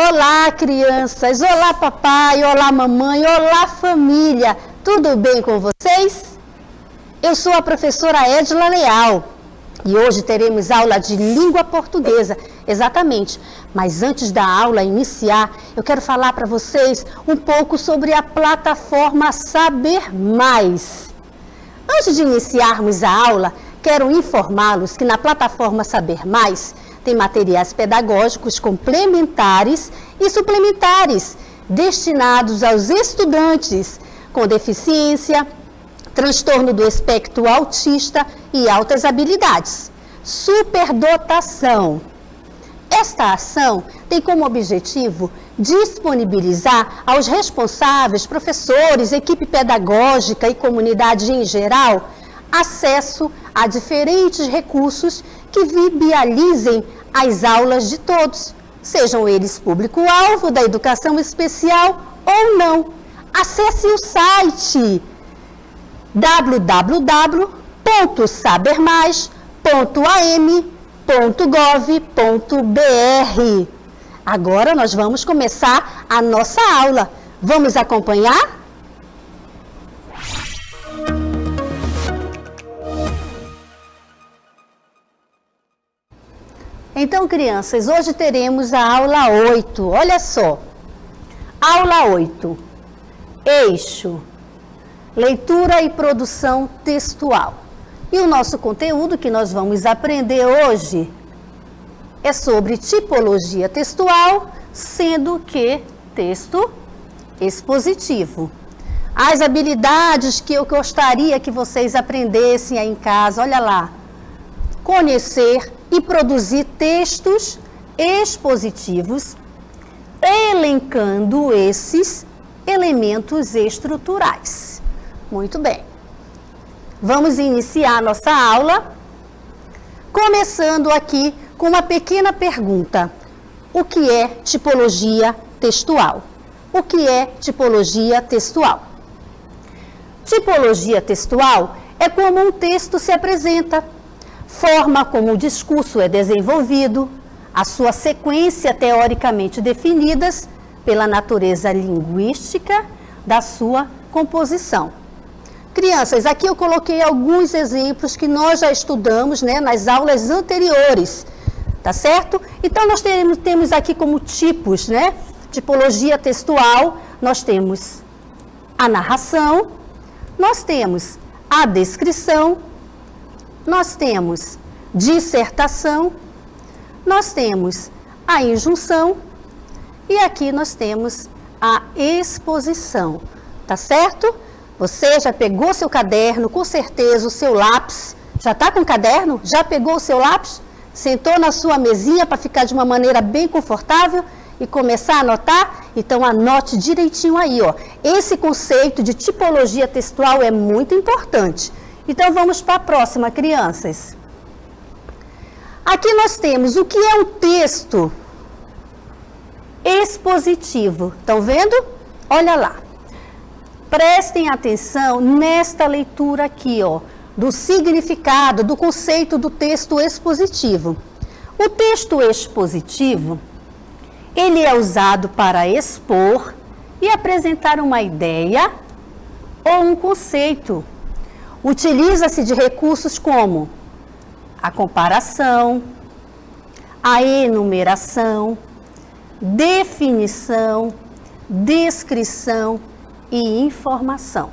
Olá, crianças! Olá, papai! Olá, mamãe! Olá, família! Tudo bem com vocês? Eu sou a professora Edla Leal e hoje teremos aula de língua portuguesa, exatamente. Mas antes da aula iniciar, eu quero falar para vocês um pouco sobre a plataforma Saber Mais. Antes de iniciarmos a aula, quero informá-los que na plataforma Saber Mais tem materiais pedagógicos complementares e suplementares destinados aos estudantes com deficiência, transtorno do espectro autista e altas habilidades. Superdotação. Esta ação tem como objetivo disponibilizar aos responsáveis, professores, equipe pedagógica e comunidade em geral acesso a diferentes recursos que viabilizem as aulas de todos, sejam eles público-alvo da educação especial ou não. Acesse o site www.sabermais.am.gov.br. Agora nós vamos começar a nossa aula. Vamos acompanhar? Então, crianças, hoje teremos a aula 8. Olha só. Aula 8. Eixo. Leitura e produção textual. E o nosso conteúdo que nós vamos aprender hoje é sobre tipologia textual, sendo que texto expositivo. As habilidades que eu gostaria que vocês aprendessem aí em casa, olha lá. Conhecer e produzir textos expositivos, elencando esses elementos estruturais. Muito bem. Vamos iniciar nossa aula, começando aqui com uma pequena pergunta. O que é tipologia textual? O que é tipologia textual? Tipologia textual é como um texto se apresenta, forma como o discurso é desenvolvido, a sua sequência teoricamente definidas pela natureza linguística da sua composição. Crianças, aqui eu coloquei alguns exemplos que nós já estudamos, né, nas aulas anteriores, tá certo? Então, nós temos aqui como tipos, né, tipologia textual, nós temos a narração, nós temos a descrição, nós temos dissertação, nós temos a injunção e aqui nós temos a exposição, tá certo? Você já pegou seu caderno, com certeza o seu lápis, já está com o caderno? Já pegou o seu lápis? Sentou na sua mesinha para ficar de uma maneira bem confortável e começar a anotar? Então anote direitinho aí, ó. Esse conceito de tipologia textual é muito importante. Então, vamos para a próxima, crianças. Aqui nós temos o que é um texto expositivo. Estão vendo? Olha lá. Prestem atenção nesta leitura aqui, ó, do significado, do conceito do texto expositivo. O texto expositivo, ele é usado para expor e apresentar uma ideia ou um conceito. Utiliza-se de recursos como a comparação, a enumeração, definição, descrição e informação.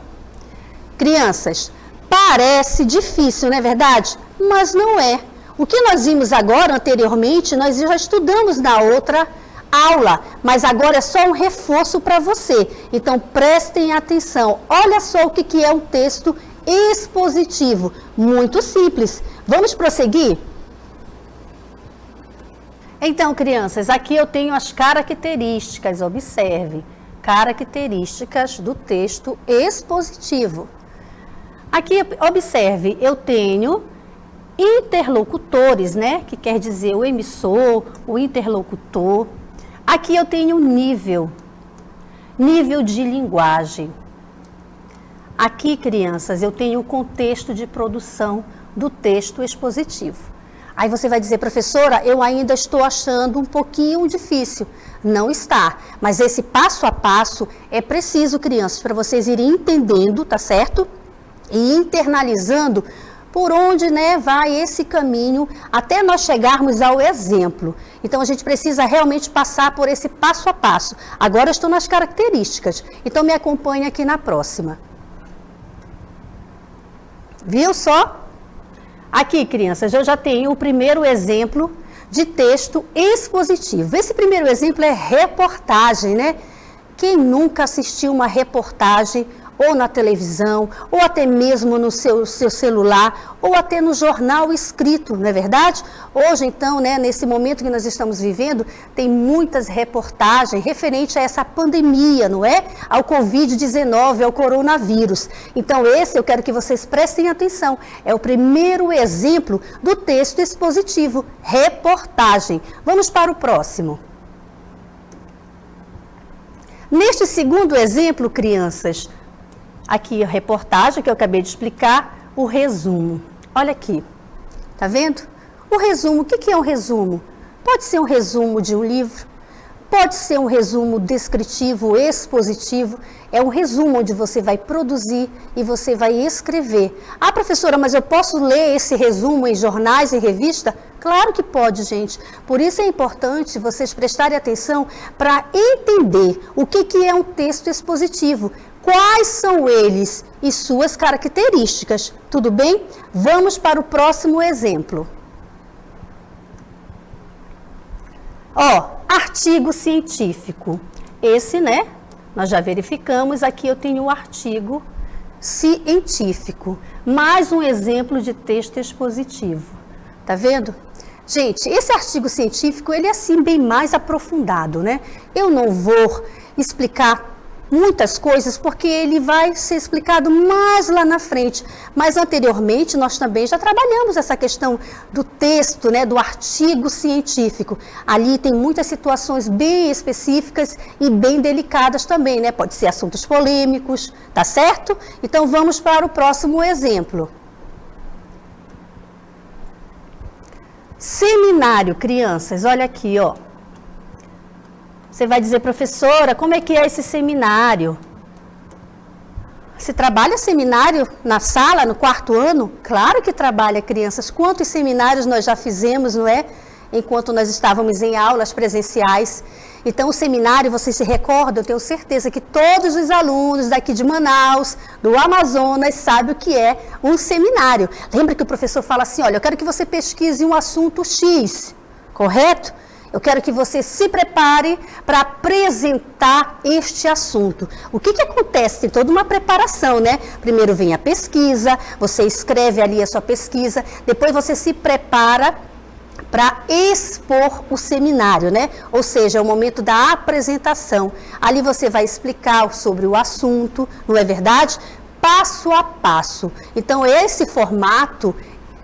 Crianças, parece difícil, não é verdade? Mas não é. O que nós vimos agora, anteriormente, nós já estudamos na outra aula, mas agora é só um reforço para você. Então, prestem atenção. Olha só o que é um texto expositivo, muito simples. Vamos prosseguir? Então, crianças, aqui eu tenho as características, observe, características do texto expositivo. Aqui, observe, eu tenho interlocutores, né, que quer dizer o emissor, o interlocutor. Aqui eu tenho nível de linguagem. Aqui, crianças, eu tenho o contexto de produção do texto expositivo. Aí você vai dizer, professora, eu ainda estou achando um pouquinho difícil. Não está, mas esse passo a passo é preciso, crianças, para vocês irem entendendo, tá certo? E internalizando por onde, né, vai esse caminho até nós chegarmos ao exemplo. Então, a gente precisa realmente passar por esse passo a passo. Agora eu estou nas características, então me acompanhe aqui na próxima. Viu só? Aqui, crianças, eu já tenho o primeiro exemplo de texto expositivo. Esse primeiro exemplo é reportagem, né? Quem nunca assistiu uma reportagem ou na televisão, ou até mesmo no seu celular, ou até no jornal escrito, não é verdade? Hoje, então, né, nesse momento que nós estamos vivendo, tem muitas reportagens referentes a essa pandemia, não é? Ao Covid-19, ao coronavírus. Então, esse eu quero que vocês prestem atenção. É o primeiro exemplo do texto expositivo, reportagem. Vamos para o próximo. Neste segundo exemplo, crianças, aqui a reportagem que eu acabei de explicar, o resumo. Olha aqui, tá vendo? O resumo, o que é um resumo? Pode ser um resumo de um livro, pode ser um resumo descritivo, expositivo, é um resumo onde você vai produzir e você vai escrever. Ah, professora, mas eu posso ler esse resumo em jornais e revista? Claro que pode, gente. Por isso é importante vocês prestarem atenção para entender o que é um texto expositivo. Quais são eles e suas características? Tudo bem? Vamos para o próximo exemplo. Ó, artigo científico. Esse, né? Nós já verificamos. Aqui eu tenho o artigo científico. Mais um exemplo de texto expositivo. Tá vendo? Gente, esse artigo científico, ele é assim bem mais aprofundado, né? Eu não vou explicar muitas coisas, porque ele vai ser explicado mais lá na frente. Mas anteriormente nós também já trabalhamos essa questão do texto, né, do artigo científico. Ali tem muitas situações bem específicas e bem delicadas também, né? Pode ser assuntos polêmicos, tá certo? Então vamos para o próximo exemplo. Seminário, crianças, olha aqui, ó. Você vai dizer, professora, como é que é esse seminário? Se trabalha seminário na sala, no quarto ano? Claro que trabalha, crianças. Quantos seminários nós já fizemos, não é? Enquanto nós estávamos em aulas presenciais. Então, o seminário, vocês se recordam? Eu tenho certeza que todos os alunos daqui de Manaus, do Amazonas, sabem o que é um seminário. Lembra que o professor fala assim, olha, eu quero que você pesquise um assunto X, correto? Eu quero que você se prepare para apresentar este assunto. O que acontece? Tem toda uma preparação, né? Primeiro vem a pesquisa, você escreve ali a sua pesquisa, depois você se prepara para expor o seminário, né? Ou seja, é o momento da apresentação. Ali você vai explicar sobre o assunto, não é verdade? Passo a passo. Então, esse formato,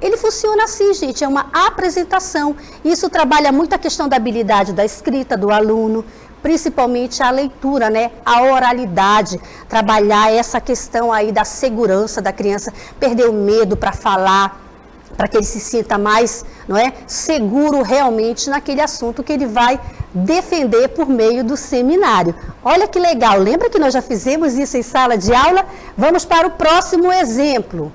ele funciona assim, gente, é uma apresentação. Isso trabalha muito a questão da habilidade da escrita do aluno, principalmente a leitura, né? A oralidade, trabalhar essa questão aí da segurança da criança, perder o medo para falar, para que ele se sinta mais, não é, seguro realmente naquele assunto que ele vai defender por meio do seminário. Olha que legal, lembra que nós já fizemos isso em sala de aula? Vamos para o próximo exemplo.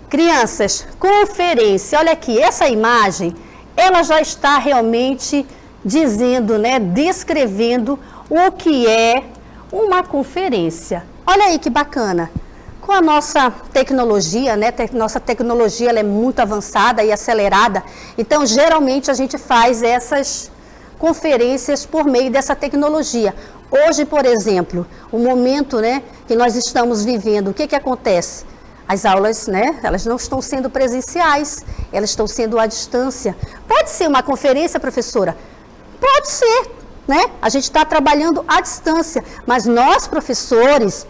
Crianças, conferência, olha aqui, essa imagem, ela já está realmente dizendo, né, descrevendo o que é uma conferência. Olha aí que bacana. Com a nossa tecnologia, né, nossa tecnologia ela é muito avançada e acelerada, então geralmente a gente faz essas conferências por meio dessa tecnologia. Hoje, por exemplo, o momento, né, que nós estamos vivendo, o que acontece? As aulas, né, elas não estão sendo presenciais, elas estão sendo à distância. Pode ser uma conferência, professora? Pode ser, né? A gente está trabalhando à distância, mas nós, professores,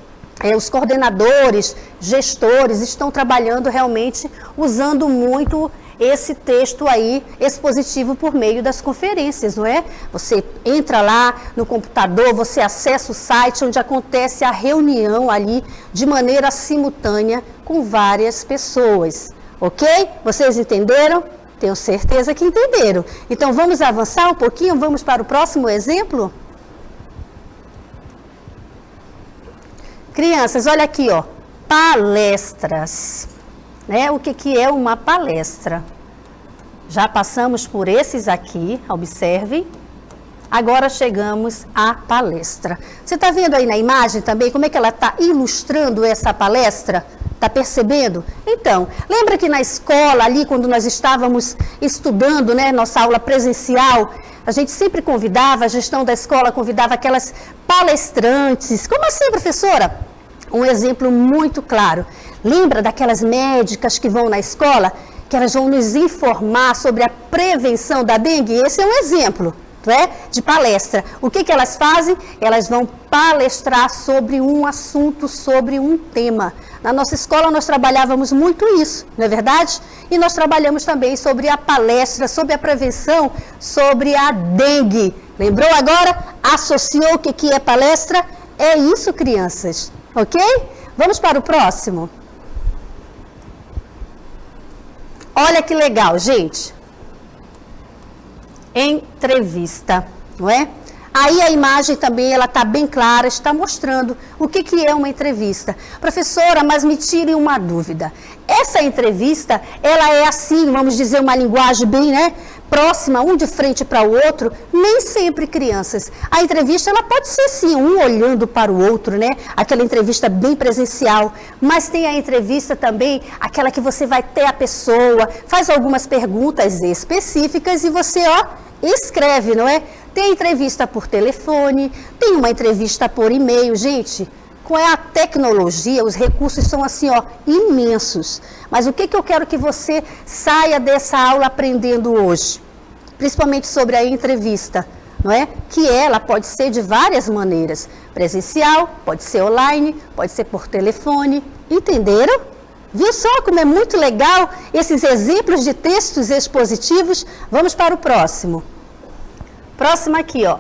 os coordenadores, gestores, estão trabalhando realmente usando muito esse texto aí expositivo por meio das conferências, não é? Você entra lá no computador, você acessa o site onde acontece a reunião ali de maneira simultânea com várias pessoas. Ok? Vocês entenderam? Tenho certeza que entenderam. Então, vamos avançar um pouquinho, vamos para o próximo exemplo? Crianças, olha aqui, ó, palestras, né? O que é uma palestra? Já passamos por esses aqui, observem. Agora chegamos à palestra. Você está vendo aí na imagem também como é que ela está ilustrando essa palestra? Está percebendo? Então, lembra que na escola ali, quando nós estávamos estudando, né, nossa aula presencial, a gente sempre convidava, a gestão da escola convidava aquelas palestrantes. Como assim, professora? Um exemplo muito claro. Lembra daquelas médicas que vão na escola, que elas vão nos informar sobre a prevenção da dengue? Esse é um exemplo, né, de palestra. O que elas fazem? Elas vão palestrar sobre um assunto, sobre um tema. Na nossa escola nós trabalhávamos muito isso, não é verdade? E nós trabalhamos também sobre a palestra, sobre a prevenção, sobre a dengue. Lembrou agora? Associou o que é palestra? É isso, crianças. Ok? Vamos para o próximo? Olha que legal, gente. Entrevista, não é? Aí a imagem também, ela está bem clara, está mostrando o que é uma entrevista. Professora, mas me tire uma dúvida. Essa entrevista, ela é assim, vamos dizer, uma linguagem bem, né, próxima, um de frente para o outro? Nem sempre, crianças. A entrevista, ela pode ser sim, um olhando para o outro, né? Aquela entrevista bem presencial. Mas tem a entrevista também, aquela que você vai ter a pessoa, faz algumas perguntas específicas e você, ó, escreve, não é? Tem entrevista por telefone, tem uma entrevista por e-mail. Gente, com a tecnologia, os recursos são assim, ó, imensos. Mas o que eu quero que você saia dessa aula aprendendo hoje? Principalmente sobre a entrevista, não é? Que ela pode ser de várias maneiras. Presencial, pode ser online, pode ser por telefone. Entenderam? Viu só como é muito legal esses exemplos de textos expositivos? Vamos para o próximo. Próximo aqui, ó.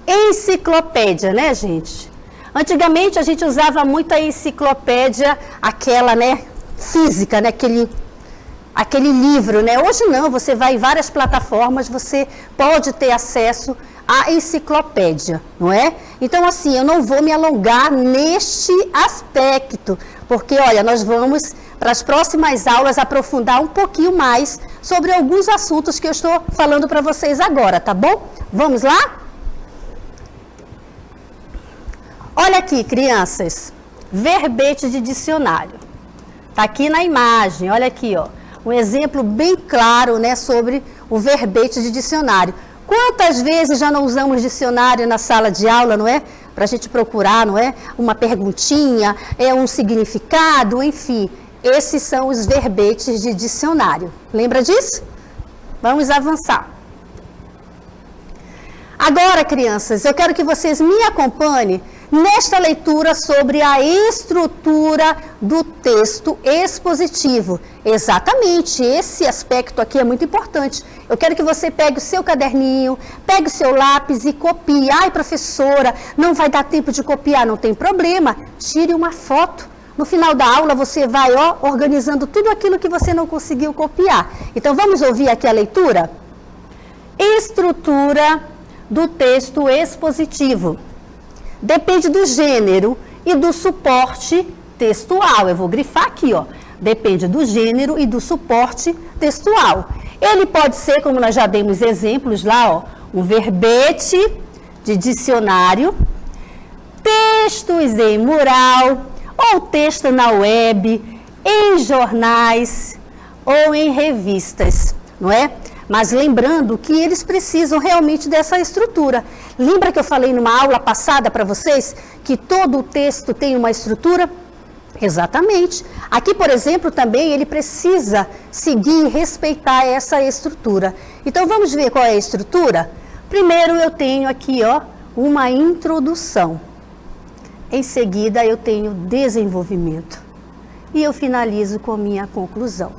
Enciclopédia, né, gente? Antigamente a gente usava muito a enciclopédia, aquela, né, física, né, aquele livro, né? Hoje não, você vai em várias plataformas, você pode ter acesso à enciclopédia, não é? Então, assim, eu não vou me alongar neste aspecto, porque, olha, nós vamos, para as próximas aulas, aprofundar um pouquinho mais sobre alguns assuntos que eu estou falando para vocês agora, tá bom? Vamos lá? Olha aqui, crianças, verbete de dicionário. Está aqui na imagem, olha aqui, ó. Um exemplo bem claro, né, sobre o verbete de dicionário. Quantas vezes já não usamos dicionário na sala de aula, não é? Para a gente procurar, não é? Uma perguntinha, um significado, enfim. Esses são os verbetes de dicionário. Lembra disso? Vamos avançar. Agora, crianças, eu quero que vocês me acompanhem nesta leitura sobre a estrutura do texto expositivo. Exatamente, esse aspecto aqui é muito importante. Eu quero que você pegue o seu caderninho, pegue o seu lápis e copie. Ai, professora, não vai dar tempo de copiar, não tem problema. Tire uma foto. No final da aula você vai, ó, organizando tudo aquilo que você não conseguiu copiar. Então vamos ouvir aqui a leitura? Estrutura do texto expositivo. Depende do gênero e do suporte textual. Eu vou grifar aqui, ó. Depende do gênero e do suporte textual. Ele pode ser, como nós já demos exemplos lá, ó, um verbete de dicionário, textos em mural, ou texto na web, em jornais ou em revistas, não é? Mas lembrando que eles precisam realmente dessa estrutura. Lembra que eu falei numa aula passada para vocês que todo o texto tem uma estrutura? Exatamente. Aqui, por exemplo, também ele precisa seguir e respeitar essa estrutura. Então, vamos ver qual é a estrutura? Primeiro, eu tenho aqui, ó, uma introdução. Em seguida, eu tenho desenvolvimento. E eu finalizo com a minha conclusão.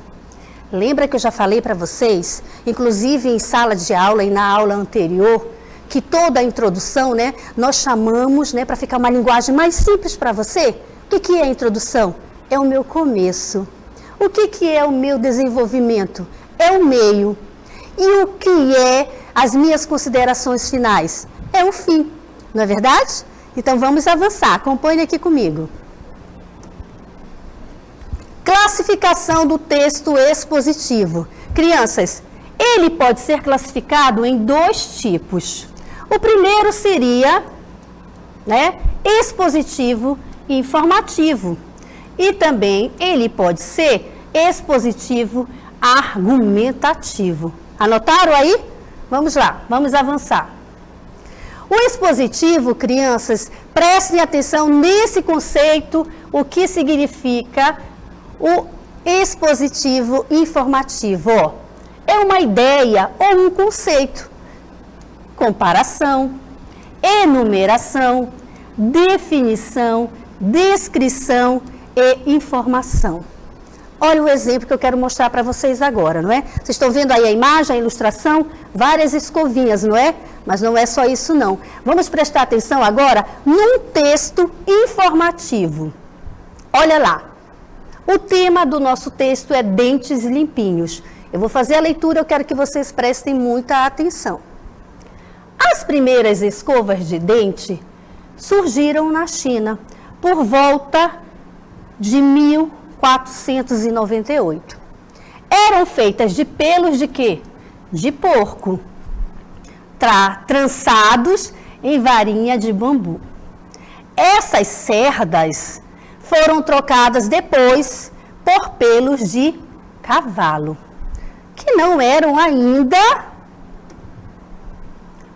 Lembra que eu já falei para vocês, inclusive em sala de aula e na aula anterior, que toda a introdução, né, nós chamamos, né, para ficar uma linguagem mais simples para você? O que é a introdução? É o meu começo. O que é o meu desenvolvimento? É o meio. E o que é as minhas considerações finais? É o fim, não é verdade? Então vamos avançar, acompanhe aqui comigo. Classificação do texto expositivo. Crianças, ele pode ser classificado em dois tipos. O primeiro seria, expositivo e informativo. E também ele pode ser expositivo argumentativo. Anotaram aí? Vamos lá, vamos avançar. O expositivo, crianças, prestem atenção nesse conceito, o que significa o expositivo informativo. É uma ideia ou um conceito. Comparação, enumeração, definição, descrição e informação. Olha o exemplo que eu quero mostrar para vocês agora, não é? Vocês estão vendo aí a imagem, a ilustração? Várias escovinhas, não é? Mas não é só isso, não. Vamos prestar atenção agora num texto informativo. Olha lá. O tema do nosso texto é dentes limpinhos. Eu vou fazer a leitura, eu quero que vocês prestem muita atenção. As primeiras escovas de dente surgiram na China por volta de 1498. Eram feitas de pelos de quê? De porco, trançados em varinha de bambu. Essas cerdas foram trocadas depois por pelos de cavalo, que não eram ainda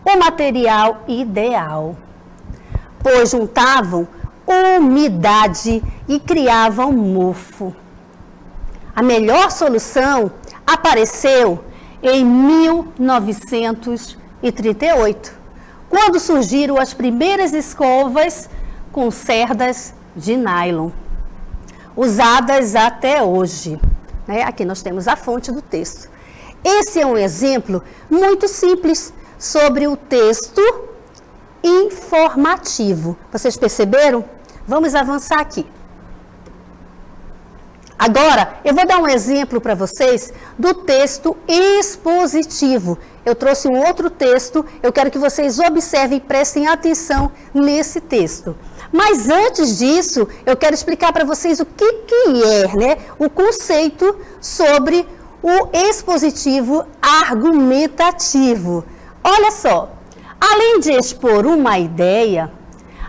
o material ideal, pois juntavam umidade e criavam mofo. A melhor solução apareceu em 1938, quando surgiram as primeiras escovas com cerdas de nylon, usadas até hoje. Aqui nós temos a fonte do texto. Esse é um exemplo muito simples sobre o texto informativo. Vocês perceberam? Vamos avançar aqui. Agora, eu vou dar um exemplo para vocês do texto expositivo. Eu trouxe um outro texto, eu quero que vocês observem e prestem atenção nesse texto. Mas antes disso, eu quero explicar para vocês o que é, o conceito sobre o expositivo argumentativo. Olha só, além de expor uma ideia,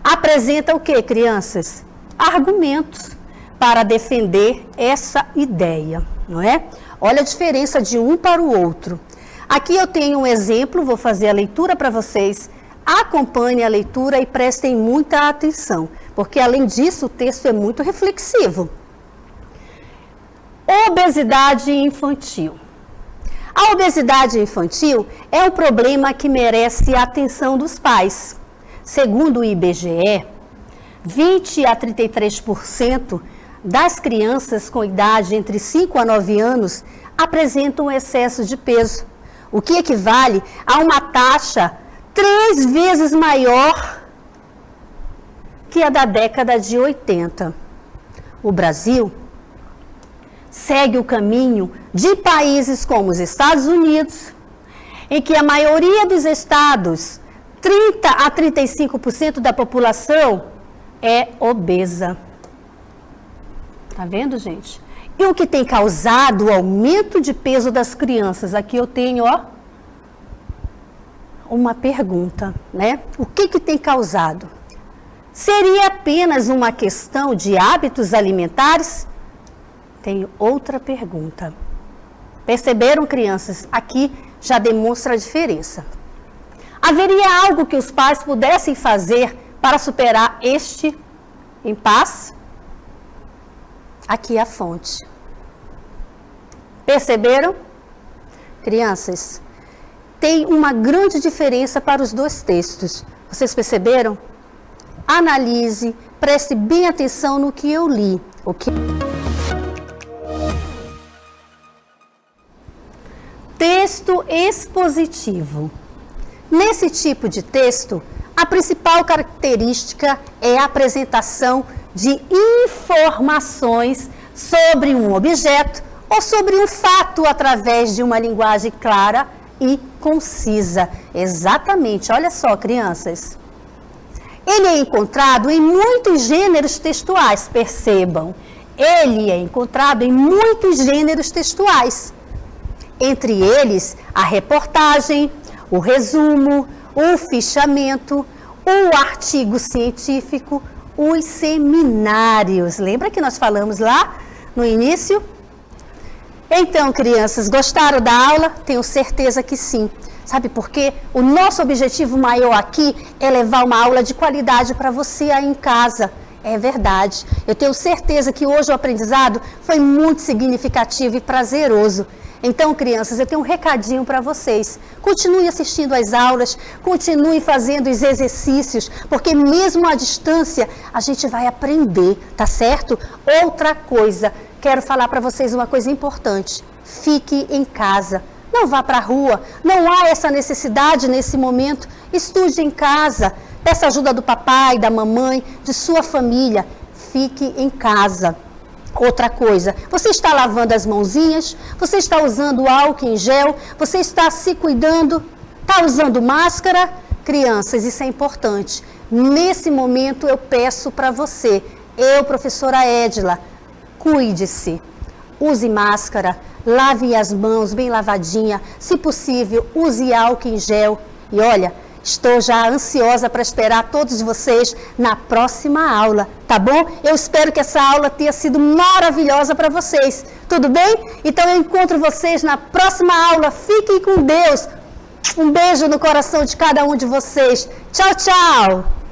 apresenta o que, crianças? Argumentos para defender essa ideia, não é? Olha a diferença de um para o outro. Aqui eu tenho um exemplo, vou fazer a leitura para vocês. Acompanhem a leitura e prestem muita atenção, porque além disso o texto é muito reflexivo. Obesidade infantil. A obesidade infantil é um problema que merece a atenção dos pais. Segundo o IBGE, 20 a 33% das crianças com idade entre 5 a 9 anos apresentam excesso de peso, o que equivale a uma taxa 3 vezes maior que a da década de 80. O Brasil segue o caminho de países como os Estados Unidos, em que a maioria dos estados, 30 a 35% da população é obesa. Tá vendo, gente? E o que tem causado o aumento de peso das crianças? Aqui eu tenho, uma pergunta, O que tem causado? Seria apenas uma questão de hábitos alimentares? Tenho outra pergunta. Perceberam, crianças? Aqui já demonstra a diferença. Haveria algo que os pais pudessem fazer para superar este impasse? Aqui é a fonte. Perceberam? Crianças, tem uma grande diferença para os dois textos. Vocês perceberam? Analise, preste bem atenção no que eu li. Texto expositivo. Nesse tipo de texto, a principal característica é a apresentação de informações sobre um objeto ou sobre um fato através de uma linguagem clara e concisa. Exatamente, olha só, crianças. Ele é encontrado em muitos gêneros textuais, percebam. Ele é encontrado em muitos gêneros textuais. Entre eles, a reportagem, o resumo, o fichamento, o artigo científico, os seminários. Lembra que nós falamos lá no início? Então, crianças, gostaram da aula? Tenho certeza que sim. Sabe por quê? O nosso objetivo maior aqui é levar uma aula de qualidade para você aí em casa. É verdade. Eu tenho certeza que hoje o aprendizado foi muito significativo e prazeroso. Então, crianças, eu tenho um recadinho para vocês. Continue assistindo às aulas, continue fazendo os exercícios, porque mesmo à distância a gente vai aprender, tá certo? Outra coisa, quero falar para vocês uma coisa importante. Fique em casa. Não vá para a rua, não há essa necessidade nesse momento. Estude em casa, peça ajuda do papai, da mamãe, de sua família. Fique em casa. Outra coisa, você está lavando as mãozinhas, você está usando álcool em gel, você está se cuidando, está usando máscara? Crianças, isso é importante. Nesse momento eu peço para você, professora Edila, cuide-se, use máscara, lave as mãos bem lavadinha, se possível, use álcool em gel. E olha, estou já ansiosa para esperar todos vocês na próxima aula, tá bom? Eu espero que essa aula tenha sido maravilhosa para vocês, tudo bem? Então eu encontro vocês na próxima aula. Fiquem com Deus. Um beijo no coração de cada um de vocês. Tchau, tchau!